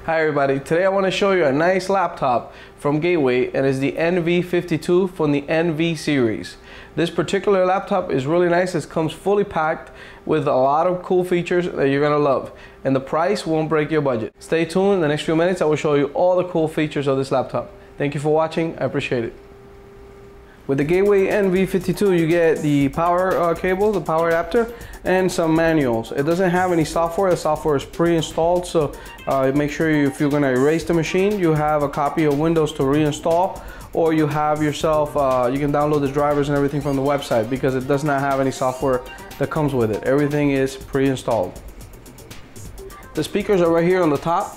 Hi everybody, today I want to show you a nice laptop from Gateway, and it's the NV52 from the NV series. This particular laptop is really nice. It comes fully packed with a lot of cool features that you're gonna love, and the price won't break your budget. Stay tuned. In the next few minutes I will show you all the cool features of this laptop. Thank you for watching. I appreciate it. With the Gateway NV52 you get the power cable, the power adapter, and some manuals. It doesn't have any software. The software is pre-installed, so make sure if you're going to erase the machine, you have a copy of Windows to reinstall, or you have yourself, you can download the drivers and everything from the website, because it does not have any software that comes with it. Everything is pre-installed. The speakers are right here on the top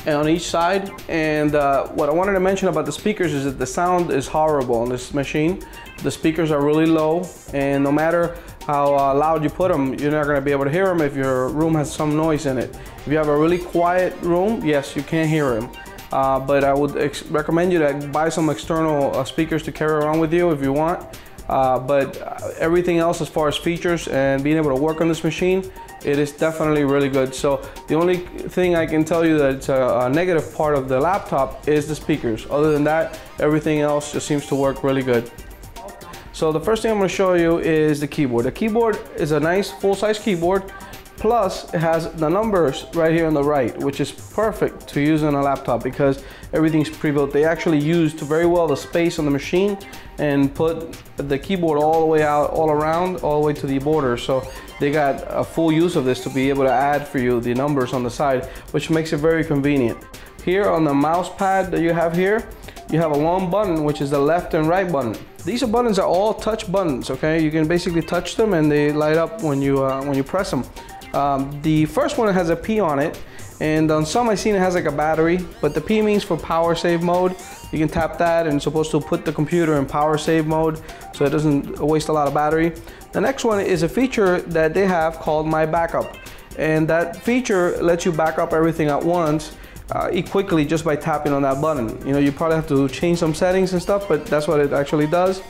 and on each side, and what I wanted to mention about the speakers is that the sound is horrible on this machine. The speakers are really low, and no matter how loud you put them, you're not going to be able to hear them if your room has some noise in it. If you have a really quiet room, yes, you can hear them, but I would recommend you to buy some external speakers to carry around with you if you want. But everything else as far as features and being able to work on this machine, it is definitely really good. So the only thing I can tell you that it's a negative part of the laptop is the speakers. Other than that, everything else just seems to work really good. So the first thing I'm going to show you is the keyboard. The keyboard is a nice full-size keyboard, plus it has the numbers right here on the right, which is perfect to use on a laptop because everything's pre-built. They actually used very well the space on the machine and put the keyboard all the way out, all around, all the way to the border. So they got a full use of this to be able to add for you the numbers on the side, which makes it very convenient. Here on the mouse pad that you have here, you have a long button, which is the left and right button. These buttons are all touch buttons, okay? You can basically touch them and they light up when you press them. The first one has a P on it, and on some I've seen it has like a battery, but the P means for power save mode. You can tap that, and it's supposed to put the computer in power save mode so it doesn't waste a lot of battery. The next one is a feature that they have called My Backup, and that feature lets you back up everything at once quickly just by tapping on that button. You know, you probably have to change some settings and stuff, but that's what it actually does.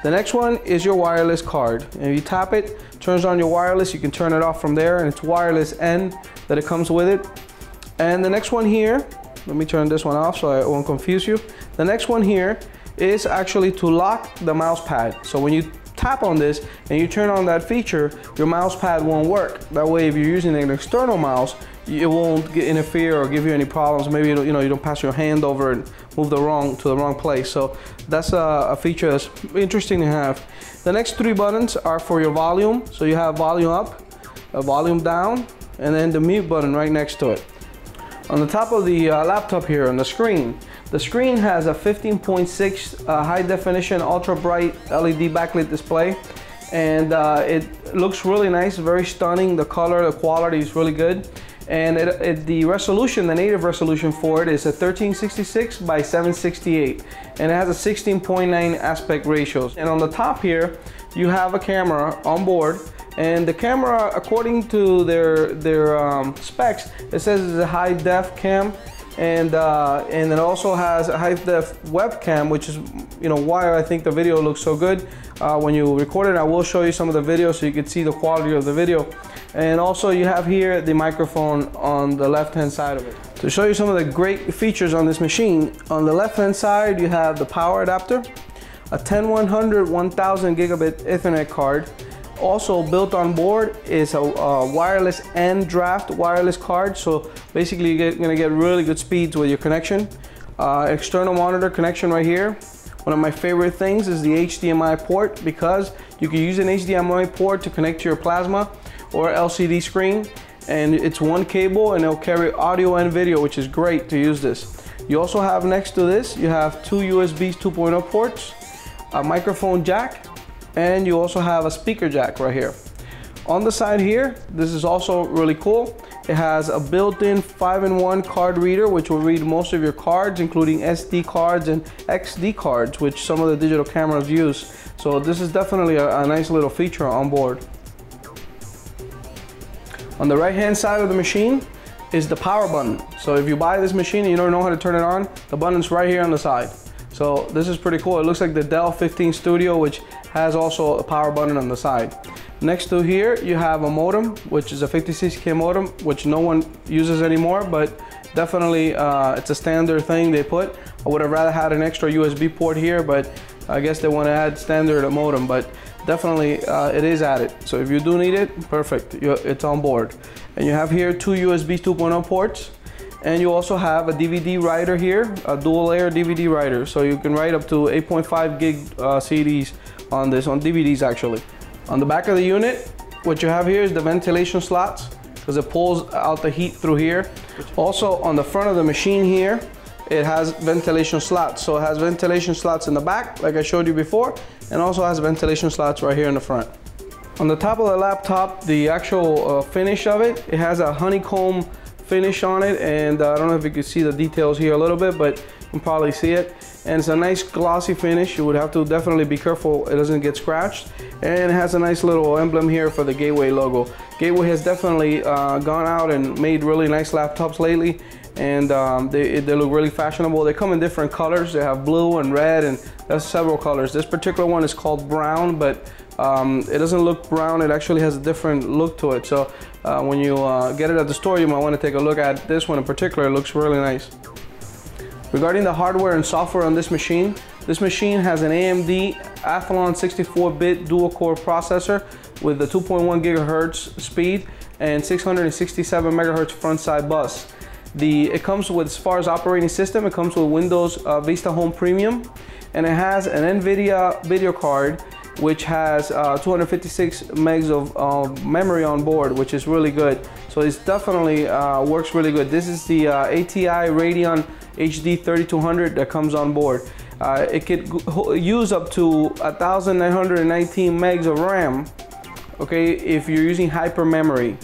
The next one is your wireless card, and if you tap it, turns on your wireless. You can turn it off from there, and it's wireless end that it comes with it. And the next one here, let me turn this one off so I won't confuse you. The next one here is actually to lock the mouse pad. So when you tap on this and you turn on that feature, your mouse pad won't work. That way, if you're using an external mouse, it won't interfere or give you any problems. Maybe you don't pass your hand over and move to the wrong place. So that's a feature that's interesting to have. The next three buttons are for your volume. So you have volume up, a volume down, and then the mute button right next to it. On the top of the laptop here on the screen has a 15.6 high definition ultra bright LED backlit display, and it looks really nice, very stunning. The color, the quality is really good. And the resolution, the native resolution for it is a 1366 by 768, and it has a 16.9 aspect ratios. And on the top here, you have a camera on board, and the camera, according to their specs, it says it's a high def cam, and it also has a high def webcam, which is why I think the video looks so good when you record it. I will show you some of the video so you can see the quality of the video. And also you have here the microphone on the left hand side of it. To show you some of the great features on this machine, on the left hand side you have the power adapter, a 10100 1000 gigabit Ethernet card. Also built on board is a wireless and draft wireless card, so basically you're gonna get really good speeds with your connection. External monitor connection right here. One of my favorite things is the HDMI port, because you can use an HDMI port to connect to your plasma or LCD screen, and it's one cable and it'll carry audio and video, which is great to use this. You also have next to this, you have two USB 2.0 ports, a microphone jack, and you also have a speaker jack right here. On the side here, this is also really cool. It has a built-in 5-in-1 card reader, which will read most of your cards, including SD cards and XD cards, which some of the digital cameras use. So this is definitely a nice little feature on board. On the right-hand side of the machine is the power button. So if you buy this machine and you don't know how to turn it on, the button's right here on the side. So this is pretty cool. It looks like the Dell 15 Studio, which has also a power button on the side. Next to here, you have a modem, which is a 56K modem, which no one uses anymore, but definitely it's a standard thing they put. I would have rather had an extra USB port here, but I guess they want to add standard modem, but definitely it is added. So if you do need it, perfect, it's on board. And you have here two USB 2.0 ports, and you also have a DVD writer here, a dual layer DVD writer. So you can write up to 8.5 gig CDs on this, on DVDs actually. On the back of the unit, what you have here is the ventilation slots, because it pulls out the heat through here. Also on the front of the machine here, it has ventilation slots. So it has ventilation slots in the back, like I showed you before, and also has ventilation slots right here in the front. On the top of the laptop, the actual finish of it, it has a honeycomb finish on it, and I don't know if you can see the details here a little bit, but you can probably see it. And it's a nice glossy finish. You would have to definitely be careful it doesn't get scratched. And it has a nice little emblem here for the Gateway logo. Gateway has definitely gone out and made really nice laptops lately, and they look really fashionable. They come in different colors. They have blue and red, and there's several colors. This particular one is called brown, but it doesn't look brown. It actually has a different look to it. So when you get it at the store, you might want to take a look at this one in particular. It looks really nice. Regarding the hardware and software on this machine has an AMD Athlon 64-bit dual-core processor with the 2.1 gigahertz speed and 667 megahertz front-side bus. It comes with, as far as operating system, it comes with Windows Vista Home Premium, and it has an NVIDIA video card which has 256 megs of memory on board, which is really good. So it's definitely works really good. This is the ATI Radeon HD 3200 that comes on board. It could use up to 1919 megs of RAM, okay, if you're using hyper memory.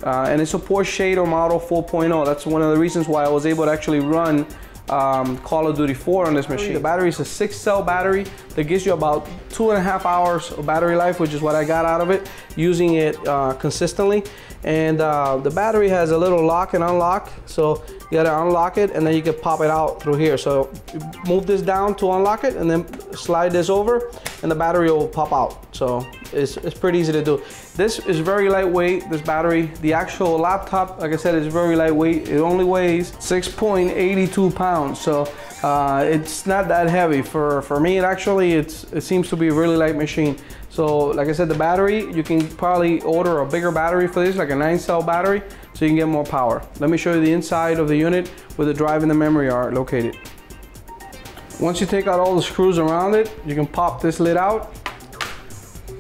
And it supports Shader Model 4.0. That's one of the reasons why I was able to actually run Call of Duty 4 on this machine. The battery is a 6-cell battery that gives you about 2.5 hours of battery life, which is what I got out of it using it consistently. And the battery has a little lock and unlock, so you gotta unlock it and then you can pop it out through here. So you move this down to unlock it and then slide this over and the battery will pop out. So it's pretty easy to do. This is very lightweight, this battery. The actual laptop, like I said, is very lightweight. It only weighs 6.82 pounds. So it's not that heavy. For me, it seems to be a really light machine. So like I said, the battery, you can probably order a bigger battery for this, like a 9-cell battery, so you can get more power. Let me show you the inside of the unit where the drive and the memory are located. Once you take out all the screws around it, you can pop this lid out,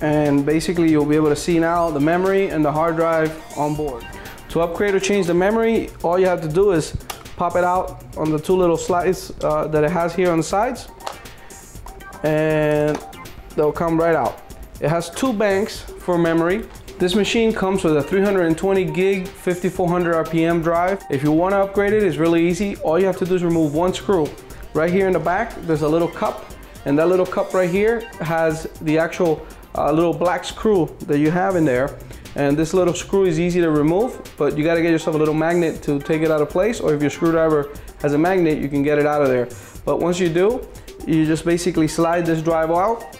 and basically you'll be able to see now the memory and the hard drive on board. To upgrade or change the memory, all you have to do is pop it out on the two little slides that it has here on the sides, and they'll come right out. It has two banks for memory. This machine comes with a 320 gig 5400 RPM drive. If you want to upgrade it, it's really easy. All you have to do is remove one screw. Right here in the back, there's a little cup, and that little cup right here has the actual little black screw that you have in there. And this little screw is easy to remove, but you got to get yourself a little magnet to take it out of place, or if your screwdriver has a magnet, you can get it out of there. But once you do, you just basically slide this drive out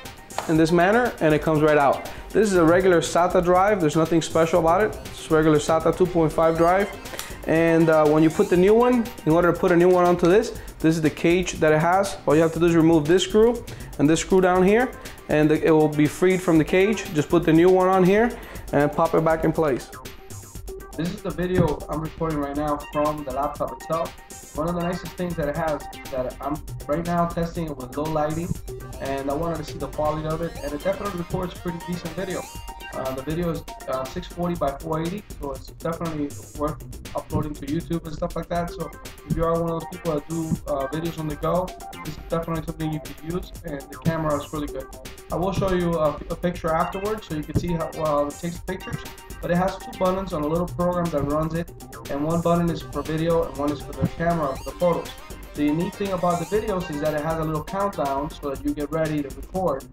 in this manner and it comes right out. This is a regular SATA drive. There's nothing special about it. It's regular SATA 2.5 drive. And when you put the new one, in order to put a new one onto this is the cage that it has. All you have to do is remove this screw and this screw down here, and it will be freed from the cage. Just put the new one on here and pop it back in place. This is the video I'm recording right now from the laptop itself. One of the nicest things that it has is that I'm right now testing it with low lighting, and I wanted to see the quality of it, and it definitely records pretty decent video. The video is 640 by 480, so it's definitely worth uploading to YouTube and stuff like that. So if you are one of those people that do videos on the go, this is definitely something you could use, and the camera is really good. I will show you a picture afterwards so you can see how it takes pictures. But it has two buttons on a little program that runs it, and one button is for video and one is for the camera, for the photos. The neat thing about the videos is that it has a little countdown so that you get ready to record.